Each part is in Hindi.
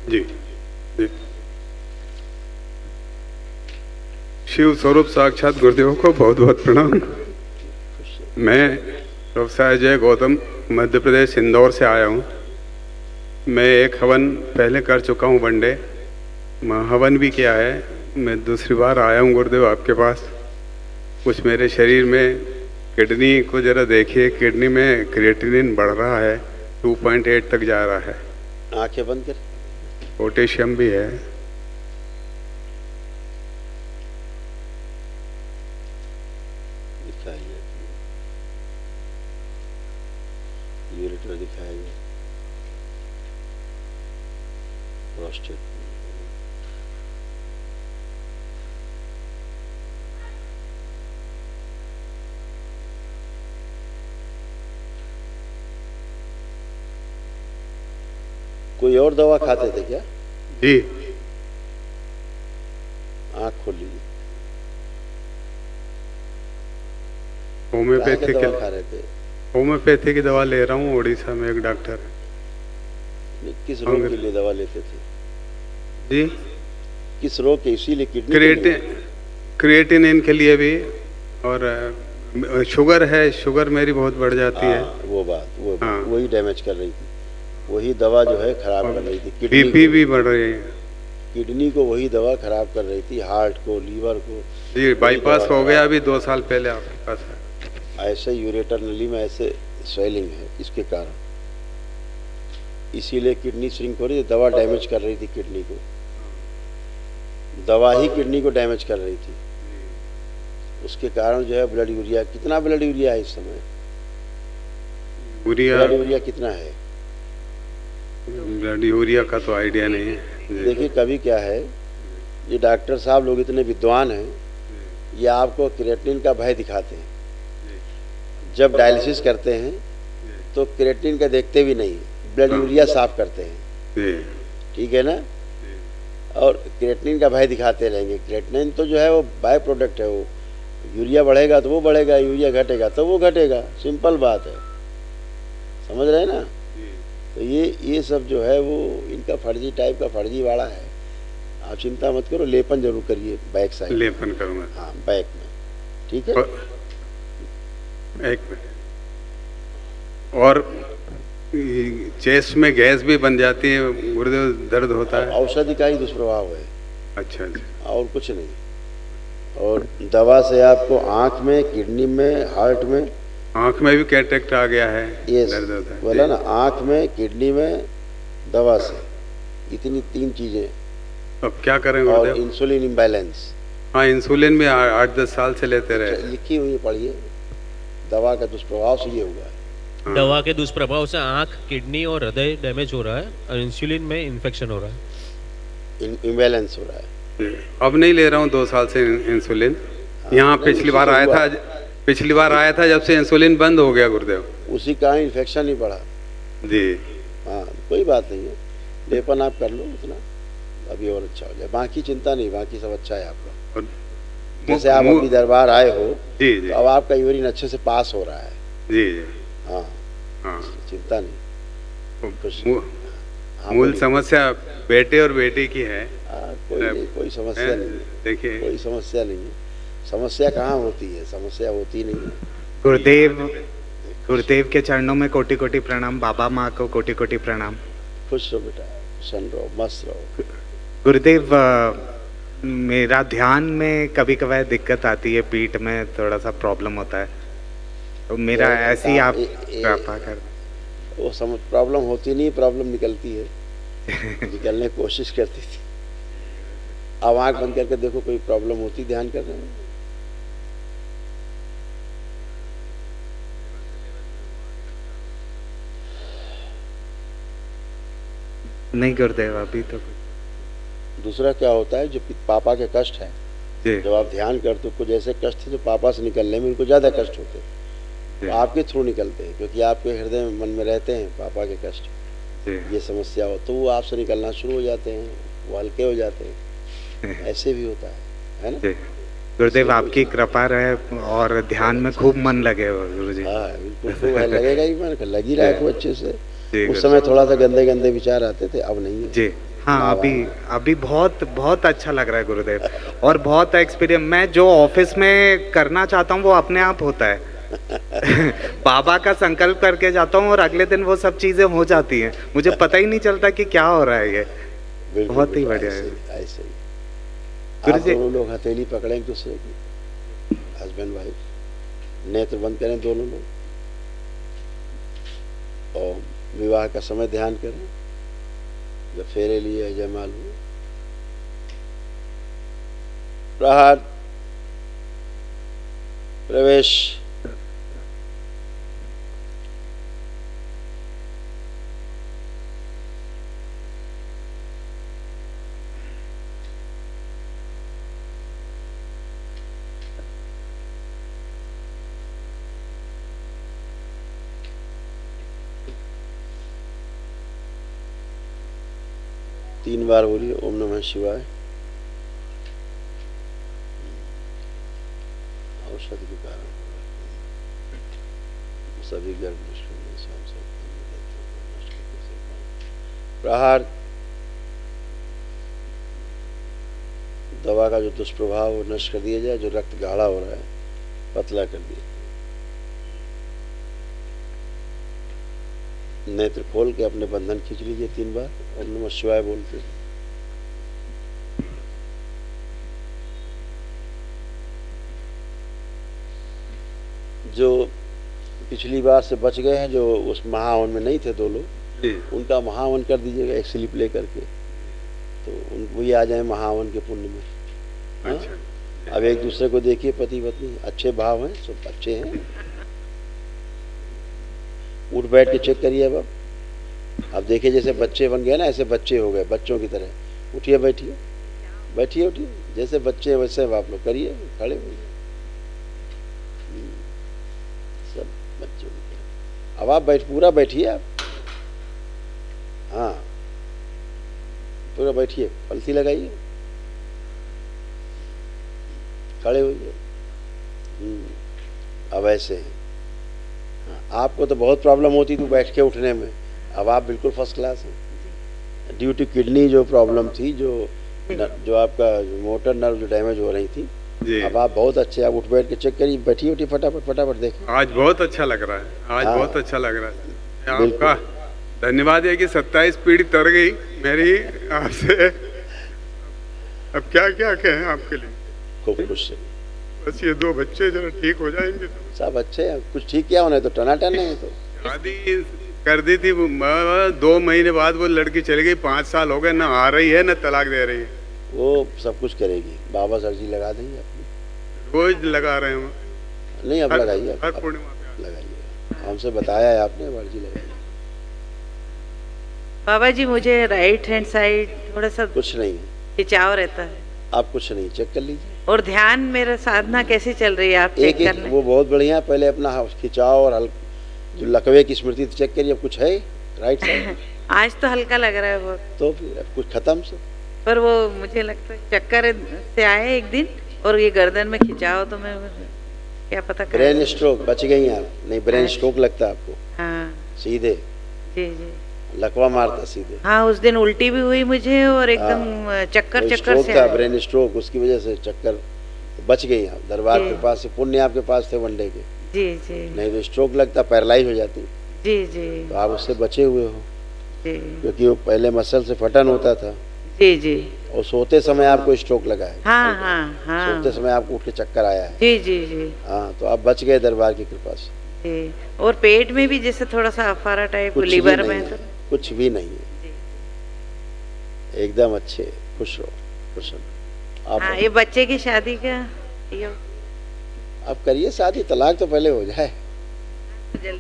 जी जी। शिव स्वरूप साक्षात गुरुदेव को बहुत बहुत प्रणाम। मैं प्रोफेसर अजय गौतम मध्य प्रदेश इंदौर से आया हूँ। मैं एक हवन पहले कर चुका हूँ वनडे, हवन भी किया है। मैं दूसरी बार आया हूँ गुरुदेव आपके पास। कुछ मेरे शरीर में किडनी को ज़रा देखिए, किडनी में क्रिएटिनिन बढ़ रहा है, 2.8 तक जा रहा है। आंखें बंद कर। पोटेशियम भी है। दिखाइए, यूरेटर दिखाइए, प्रोस्टेट। कोई और दवा खाते थे क्या? जी। आंख खोल लीजिए। होम्योपैथी दवा खा रहे थे? होम्योपैथी की दवा ले रहा हूँ, उड़ीसा में एक डॉक्टर है। किस रोग के लिए दवा लेते थे जी? किस रोग के? इसीलिए किडनी क्रिएटिनिन के लिए भी, और शुगर है, शुगर मेरी बहुत बढ़ जाती है। वो बात हाँ। वही डैमेज कर रही थी, वही दवा जो है खराब कर रही थी। बीपी भी बढ़ रही है। किडनी को वही दवा खराब कर रही थी, हार्ट को, लीवर को। जी, बाईपास हो गया अभी 2 साल पहले आपके पास है। ऐसे यूरेटर नली में ऐसे स्वेलिंग है इसके कारण, इसीलिए किडनी श्रिंक हो रही है। दवा डैमेज कर रही थी किडनी को, दवा ही किडनी को डैमेज कर रही थी। उसके कारण जो है ब्लड यूरिया, कितना ब्लड यूरिया है इस समय? ब्लड यूरिया कितना है? ब्लड यूरिया का तो आइडिया नहीं है। देखिए कभी क्या है, ये डॉक्टर साहब लोग इतने विद्वान हैं, ये आपको क्रिएटिनिन का भय दिखाते हैं। जब डायलिसिस करते हैं तो क्रिएटिनिन का देखते भी नहीं, ब्लड यूरिया साफ करते हैं, ठीक है ना? और क्रिएटिनिन का भय दिखाते रहेंगे। क्रिएटिनिन तो जो है वो बाय प्रोडक्ट है, वो यूरिया बढ़ेगा तो वो बढ़ेगा, यूरिया घटेगा तो वो घटेगा, सिंपल बात है। समझ रहे हैं ना? तो ये सब जो है वो इनका फर्जी टाइप का फर्जीवाड़ा है। आप चिंता मत करो, लेपन जरूर करिए बैक साइड। लेपन करूँगा। हाँ, बैक में, ठीक है। एक मिनट। और चेस्ट में गैस भी बन जाती है गुरुदेव, दर्द होता है। औषधि का ही दुष्प्रभाव है। अच्छा अच्छा। और कुछ नहीं। और दवा से आपको आँख में, किडनी में, हार्ट में, आँख में भी कैटरेक्ट आ गया है, ये दर्द होता है। बोला ना, आँख में, किडनी में, दवा से, इतनी 3 चीजें। अब क्या करें और गुरुदेव? Insulin imbalance. हाँ, इंसुलिन भी 8-10 साल से लेते रहे। लिखी हुई पढ़िए, दवा का दुष्प्रभाव से ये हुआ है। हाँ। दवा के दुष्प्रभाव से आँख, किडनी और हृदय डैमेज हो रहा है, और इंसुलिन में इन्फेक्शन हो रहा है, इम्बैलेंस हो रहा है। अब नहीं ले रहा हूँ 2 साल से इंसुलिन। यहाँ पिछली बार आया था जब से इंसुलिन बंद हो गया गुरुदेव। उसी का इन्फेक्शन ही बढ़ा। जी। हाँ, कोई बात नहीं है, लेपन आप कर लो उतना, अभी और अच्छा हो जाए। बाकी चिंता नहीं, बाकी सब अच्छा है आपका। जैसे आप अभी दरबार आए हो, जी जी, तो अब आपका यूरिन अच्छे से पास हो रहा है। जी जी। हाँ हाँ, चिंता नहीं। मूल समस्या बेटे और बेटी की है। कोई समस्या नहीं, देखिए कोई समस्या नहीं है। समस्या कहाँ होती है? समस्या होती नहीं है। गुरुदेव के चरणों में कोटि कोटि प्रणाम। बाबा माँ को कोटि कोटि प्रणाम। खुश रहो बेटा, सन रहो, मस्त रहो। गुरुदेव, मेरा ध्यान में कभी कभार दिक्कत आती है, पीठ में थोड़ा सा प्रॉब्लम होता है, तो मेरा ऐसी आप कृपा कर। वो प्रॉब्लम होती नहीं, प्रॉब्लम निकलती है। निकलने की कोशिश करती थी। अब आँख बंद करके देखो, कोई प्रॉब्लम होती ध्यान करने में? नहीं गुरुदेव, अभी तो। दूसरा क्या होता है, जो पापा के कष्ट है, जी। जब आप ध्यान करते हो, कुछ ऐसे कष्ट थे जो पापा से निकलने में उनको ज्यादा कष्ट होते हैं, तो आपके थ्रू निकलते हैं, क्योंकि आपके हृदय में, मन में रहते हैं पापा के कष्ट। ये समस्या हो तो वो आपसे निकलना शुरू हो जाते हैं, वो हल्के हो जाते हैं। ऐसे भी होता है ना? गुरुदेव आपकी कृपा रहे और ध्यान में खूब मन लगे हो गुरुजी। हाँ बिल्कुल, खूब लगेगा ही, मन लग ही रहा है खूब अच्छे से। उस समय थोड़ा सा गंदे गंदे विचार आते थे, अब नहीं है। जी, हाँ, लाभ अभी आया। अभी बहुत बहुत अच्छा लग रहा है गुरुदेव, और बहुत एक्सपीरियंस, मैं जो ऑफिस में करना चाहता हूँ वो अपने आप होता है। बाबा का संकल्प करके जाता हूँ और अगले दिन वो सब चीजें हो जाती हैं, मुझे पता ही नहीं चलता कि क्या हो रहा है ये। बिल्कुल, बहुत ही बिल्कुल, बढ़िया ऐसे है। ही, ऐसे ही। गुरु आप जी- दोनों लोग हथेली पकड़ें एक दूसरे की, हस्बैंड वाइफ, नेत्र बंद करें दोनों लोग, और विवाह का समय ध्यान करें, जब फेरे लिए जयमाल हुए। प्रहार, प्रवेश। तीन बार बोलिए ओम नमः शिवाय। औषध के कारण सभी गर्भ नष्ट होने से हम सब नष्ट करके से पाएं। प्रहार, दवा का जो दुष्प्रभाव वो नष्ट कर दिया जाए, जो रक्त गाढ़ा हो रहा है पतला कर दिया। नेत्र खोल के अपने बंधन खींच लीजिए 3 बार ओम नमः शिवाय बोलते। जो पिछली बार से बच गए हैं, जो उस महावन में नहीं थे 2 लोग, जी उनका महावन कर दीजिएगा एक स्लिप ले करके, तो उनको ही आ जाए महावन के पुण्य में। हाँ? अच्छा अब एक दूसरे को देखिए, पति पत्नी अच्छे भाव हैं, सब अच्छे हैं। उठ बैठ के चेक करिए। अब देखिए जैसे बच्चे बन गए ना, ऐसे बच्चे हो गए, बच्चों की तरह। उठिए, बैठिए, बैठिए, उठिए, जैसे बच्चे हैं वैसे अब आप लोग करिए, खड़े होइए। सब बच्चों की तरह। अब आप पूरा बैठिए आप। हाँ, पूरा बैठिए, पलथी लगाइए, खड़े होइए। अब ऐसे हैं। आपको तो बहुत प्रॉब्लम होती थी बैठ के उठने में, अब आप बिल्कुल फर्स्ट क्लास हैं। ड्यू टू किडनी जो प्रॉब्लम थी, जो आपका मोटर नर्व जो डैमेज हो रही थी, जी अब आप बहुत अच्छे, आप उठ बैठ के चेक करिए, बैठिए, उठिए, फटाफट फटाफट देखिए। आज बहुत अच्छा लग रहा है, आज हाँ। बहुत अच्छा लग रहा है। बिल्कुल। आपका धन्यवाद है कि 27 पीढ़ी तर गई मेरी आपसे। अब क्या क्या कहें आपके लिए। खूब खुश रहिए। बस ये 2 बच्चे जरा ठीक हो जाएंगे तो सब अच्छे हैं, कुछ ठीक क्या होना है तो टनाटन है तो। शादी कर दी थी, 2 महीने बाद वो लड़की चली गई, 5 साल हो गए, ना आ रही है ना तलाक दे रही है। वो सब कुछ करेगी, बाबा से अर्जी लगा देंगे अपनी। रोज लगा रहे हैं नहीं, अब लगाइए, हर अब पूर्णिमा पे। लगाइए, हमसे बताया है आपने, अब अर्जी लगाइए। बाबा जी मुझे राइट हैंड साइड थोड़ा सा कुछ नहीं है, खिंचाव रहता है, आप कुछ नहीं, चेक कर लीजिए। और ध्यान मेरा साधना कैसे चल रही है आप चेक एक करना। वो बहुत बढ़िया है, पहले अपना खिंचाव और जो लकवे की स्मृति चेक करिए, अब कुछ है राइट साइड। आज तो हल्का लग रहा है बहुत, तो फिर अब कुछ खत्म से। पर वो मुझे लगता है चक्कर से आए एक दिन, और ये गर्दन में खिंचाव, तो मैं क्या पता कर। ब्रेन स्ट्रोक, बच गई आप। नहीं, ब्रेन स्ट्रोक लगता है आपको हाँ सीधे, जी जी। लकवा मारता सीधे। हाँ, उस दिन उल्टी भी हुई मुझे, और एकदम चक्कर वो चक्कर स्ट्रोक से था, आए। ब्रेन स्ट्रोक, उसकी वजह से चक्कर। बच गई आप, दरबार जी। के पास से पुण्य आपके पास थे वनडे के, जी जी नहीं तो स्ट्रोक लगता, पैरालाइज हो जाती। जी जी तो आप उससे बचे हुए हो, जी क्योंकि वो पहले मसल से फटन होता था, जी जी। और सोते समय आपको स्ट्रोक लगा है। हाँ हाँ हाँ सोते समय आपको उठ के चक्कर आया है। जी जी जी हाँ, तो आप बच गए दरबार की कृपा से। जी। और पेट में भी जैसे थोड़ा सा अफारा टाइप कुछ भी लीवर नहीं में है, तो। कुछ भी नहीं है, एकदम अच्छे, खुश रहो, खुश रहो। आप हाँ, ये बच्चे की शादी का ये आप करिए शादी, तलाक तो पहले हो जाए। लीगल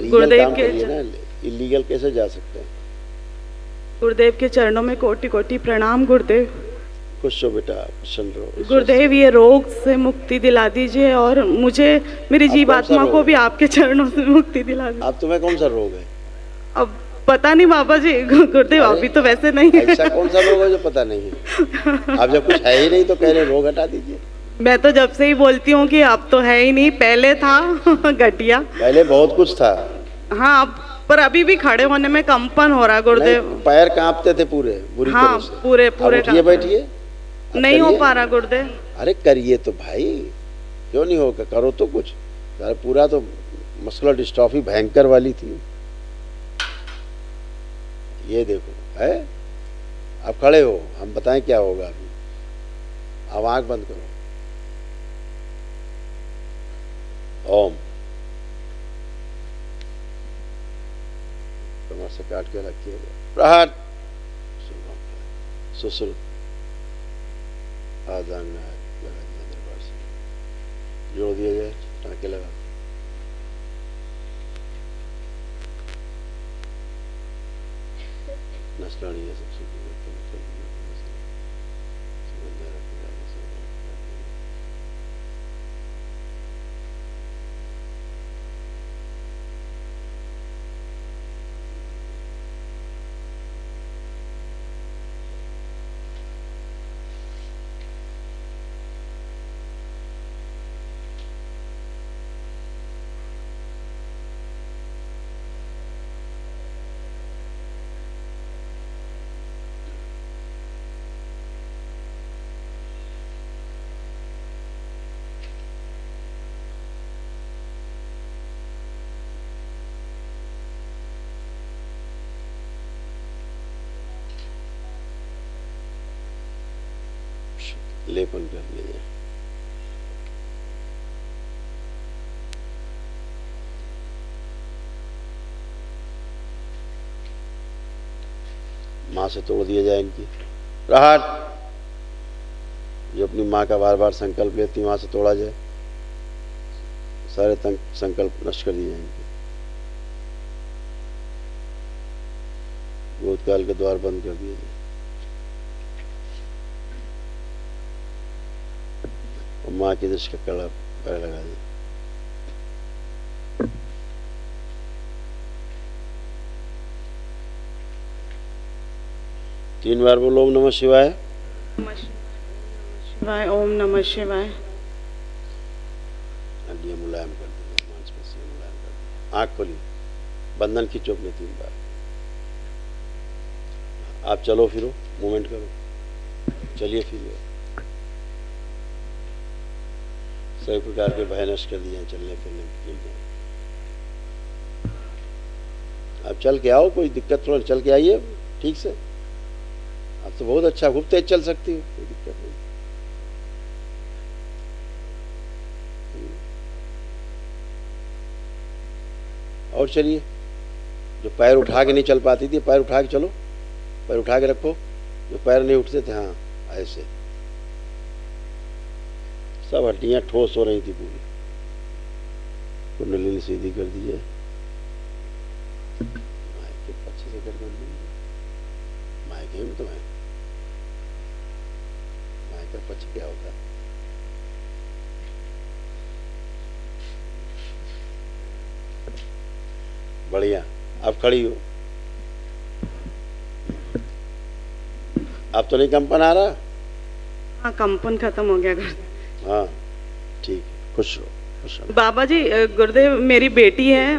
गुरुदेव काम के करिए ना, इलीगल कैसे जा सकते हैं। गुरुदेव के चरणों में कोटि कोटि प्रणाम गुरुदेव। खुश हो बेटा, प्रसन्न रहो। गुरुदेव ये रोग से मुक्ति दिला दीजिए, और मुझे मेरी आप कौन सा जीवात्मा रोग को है? भी आपके चरणों से मुक्ति दिला दीजिए। आप तुम्हें कौन सा रोग है? अब पता नहीं बाबा जी, गुरुदेव अरे, अभी तो वैसे नहीं है। ऐसा कौन सा रोग है जो पता नहीं है? आप जब कुछ है ही नहीं तो कह रहे रोग हटा दीजिए। मैं तो जब से ही बोलती हूँ कि अब तो है ही नहीं, पहले था घटिया। पहले बहुत कुछ था। हाँ, अब पर अभी भी खड़े होने में कंपन हो रहा है गुरुदेव। नहीं, पैर कांपते थे पूरे बुरी हाँ तरह से। पूरे अब पूरे उठिए बैठिए। अब नहीं हो करिए। पा रहा गुरुदेव। अरे करिए तो भाई, क्यों नहीं होगा, करो तो कुछ। यार पूरा तो मस्कुलर डिस्ट्रॉफी भयंकर वाली थी। ये देखो है, अब खड़े हो, हम बताएं क्या होगा अभी। अब आंख बंद करो। ओम। कमर से काट के रखिए। प्रहार। सुश्रुत। आजांग लगा दिया दरबार से, जोड़ दिया जाए, टाँके लगा। नसलानी है सबसे लेपन कर लीजिए। माँ से तोड़ दिया जाए इनकी। प्रहार। जो अपनी माँ का बार बार संकल्प लेती, माँ से तोड़ा जाए। सारे संकल्प नष्ट कर दिए जाए इनके। भूतकाल के द्वार बंद कर दिए जाए। माँ की दृष्टि का कड़ा पैर लगा दिया। तीन बार बोलो ओम नमः शिवाय। शिवाय, ओम नमः शिवाय। हड्डियां मुलायम कर दी, मांसपेशियां मुलायम कर दी। आंख खोली, बंधन खींचो अपने 3 बार। आप चलो फिरो, मूवमेंट करो, चलिए फिरिए। सभी प्रकार के भय नष्ट कर दिए, चलने फिरने के। आप चल के आओ, कोई दिक्कत थोड़ा, चल के आइए ठीक से। आप तो बहुत अच्छा, खूब तेज चल सकती हो, कोई दिक्कत नहीं। और चलिए, जो पैर उठा के नहीं चल पाती थी, पैर उठा के चलो, पैर उठा के रखो। जो पैर नहीं उठते थे, हाँ ऐसे सब हड्डियां ठोस हो रही थी पूरी। कुंडलिनी सीधी कर दीजिए। माइक अच्छे से कर दीजिए। माइक है तो है, माइक का पक्ष क्या होता है? बढ़िया। अब खड़ी हो। अब तो नहीं कंपन आ रहा? हाँ कंपन खत्म हो गया गुरुदेव। हाँ ठीक है, खुश रहो, खुश रहो। बाबा जी गुरुदेव मेरी बेटी है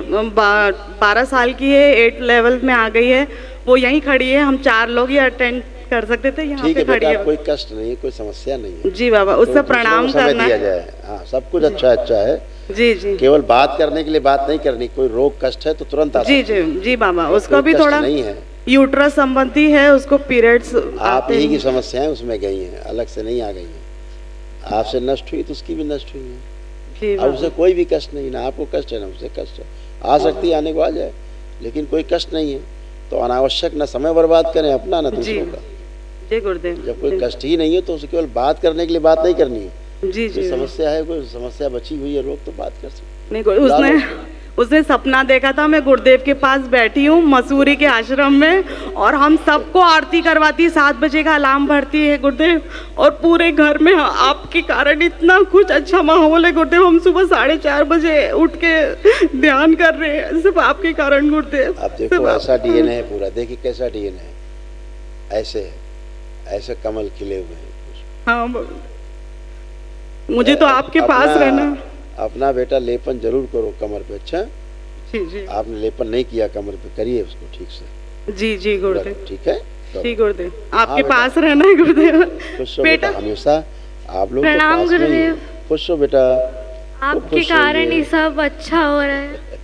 12 साल की है, 8 लेवल में आ गई है। वो यहीं खड़ी है, हम 4 लोग ही अटेंड कर सकते थे, यहाँ ठीक पे है खड़ी बेटा, है। कोई कष्ट नहीं है, कोई समस्या नहीं है। जी बाबा, उससे तो प्रणाम दूसरों को समय करना दिया है। जाए। हाँ सब कुछ अच्छा है। जी जी केवल बात करने के लिए बात नहीं करनी। कोई रोग कष्ट है तो तुरंत आ जी सकते हैं। जी जी बाबा, उसका कोई भी कष्ट थोड़ा नहीं है। यूट्रस संबंधी है, उसको पीरियड्स आप आते ही की हैं। समस्याएं उसमें गई हैं, अलग से नहीं आ गई हैं। आपसे नष्ट हुई तो उसकी भी नष्ट हुई है। जी अब बाबा। उसे कोई भी कष्ट नहीं, ना आपको कष्ट है ना उसे कष्ट है। आ सकती है, आने को आ जाए, लेकिन कोई कष्ट नहीं है। तो अनावश्यक ना समय बर्बाद करें अपना, ना जी दूसरों का। जय गुरुदेव। जब कोई कष्ट ही नहीं है तो उसे केवल बात करने के लिए बात नहीं करनी है। जी कोई जी समस्या है, कोई समस्या बची हुई है, रोग, तो बात कर सकते। नहीं उसने सपना देखा था, मैं गुरुदेव के पास बैठी हूँ मसूरी के आश्रम में, और हम सबको आरती करवाती, 7 बजे का अलार्म भरती है गुरुदेव, और पूरे घर में आपके कारण इतना कुछ अच्छा माहौल है गुरुदेव। हम सुबह 4:30 बजे उठ के ध्यान कर रहे हैं, सिर्फ आपके कारण गुरुदेव। आप देखो ऐसा डीएनए है पूरा, देखिए कैसा डीएनए है। ऐसे है, ऐसे कमल खिले हुए हैं। हाँ मुझे तो आपके पास रहना। अपना बेटा लेपन जरूर करो कमर पे। अच्छा जी जी आपने लेपन नहीं किया कमर पे, करिए उसको ठीक से। जी जी गुरुदेव। ठीक है, तो जी गुरुदेव, आपके बेटा। पास रहना है गुरुदेव। खुश हो बेटा, बेटा हमेशा आप लोग तो प्रणाम पास में ही हो। गुरुदेव। खुश हो बेटा, आपके खुश कारण रहिए। ही सब अच्छा हो रहा है,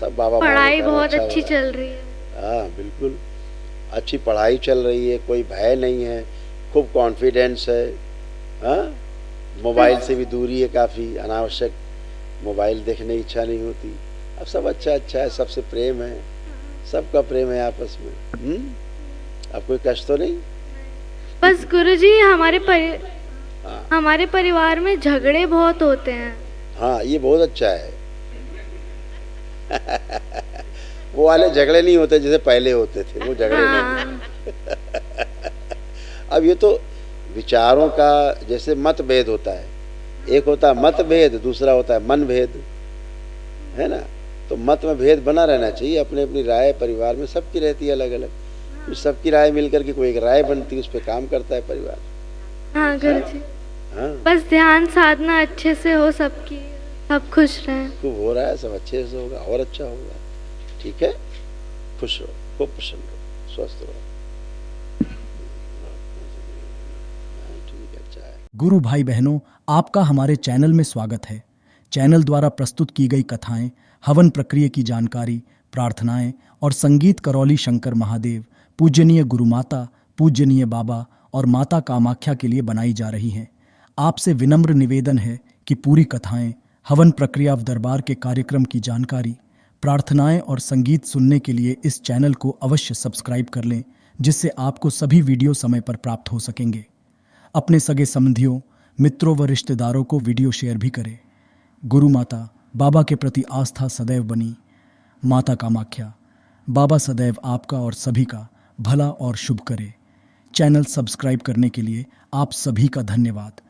सब बाबा पढ़ाई माँ के बहुत कारण अच्छी अच्छा हो चल रही है। रहा है। हाँ बिल्कुल, अच्छी पढ़ाई चल रही है, कोई भय नहीं है, खूब कॉन्फिडेंस है। हाँ, मोबाइल से भी दूरी है, काफ़ी अनावश्यक मोबाइल देखने की इच्छा नहीं होती। अब सब अच्छा अच्छा है, सबसे प्रेम है, सबका प्रेम है आपस में। अब कोई कष्ट तो नहीं? बस गुरुजी हाँ। हमारे परिवार में झगड़े बहुत होते हैं। हाँ, ये बहुत अच्छा है। वो वाले झगड़े नहीं होते जैसे पहले होते थे, वो झगड़े नहीं। हाँ, अब ये तो विचारों का जैसे मतभेद होता है, एक होता है मतभेद, दूसरा होता है मन भेद, है ना। तो मत में भेद बना रहना चाहिए, अपनी अपनी राय परिवार में सबकी रहती है अलग अलग, तो सबकी राय मिलकर के कोई एक राय बनती है, उस पर काम करता है परिवार। हाँ गुरुजी, हाँ, बस ध्यान साधना अच्छे से हो सबकी, सब खुश रहें। खूब हो रहा है, सब अच्छे से होगा और अच्छा होगा। ठीक है, खुश रहो, खूब प्रसन्न रहो, स्वस्थ रहो। ठीक है, अच्छा है। गुरु भाई बहनों, आपका हमारे चैनल में स्वागत है। चैनल द्वारा प्रस्तुत की गई कथाएं, हवन प्रक्रिया की जानकारी, प्रार्थनाएं और संगीत करौली शंकर महादेव, पूजनीय गुरु माता, पूजनीय बाबा और माता कामाख्या के लिए बनाई जा रही हैं। आपसे विनम्र निवेदन है कि पूरी कथाएं, हवन प्रक्रिया दरबार के कार्यक्रम की जानकारी, प्रार्थनाएं और संगीत सुनने के लिए इस चैनल को अवश्य सब्सक्राइब कर लें, जिससे आपको सभी वीडियो समय पर प्राप्त हो सकेंगे। अपने सगे संबंधियों, मित्रों व रिश्तेदारों को वीडियो शेयर भी करें। गुरु माता बाबा के प्रति आस्था सदैव बनी। माता कामाख्या बाबा सदैव आपका और सभी का भला और शुभ करे। चैनल सब्सक्राइब करने के लिए आप सभी का धन्यवाद।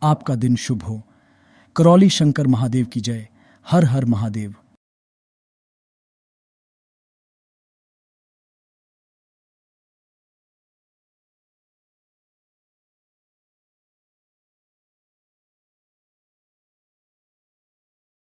आपका दिन शुभ हो। करौली शंकर महादेव की जय। हर हर महादेव।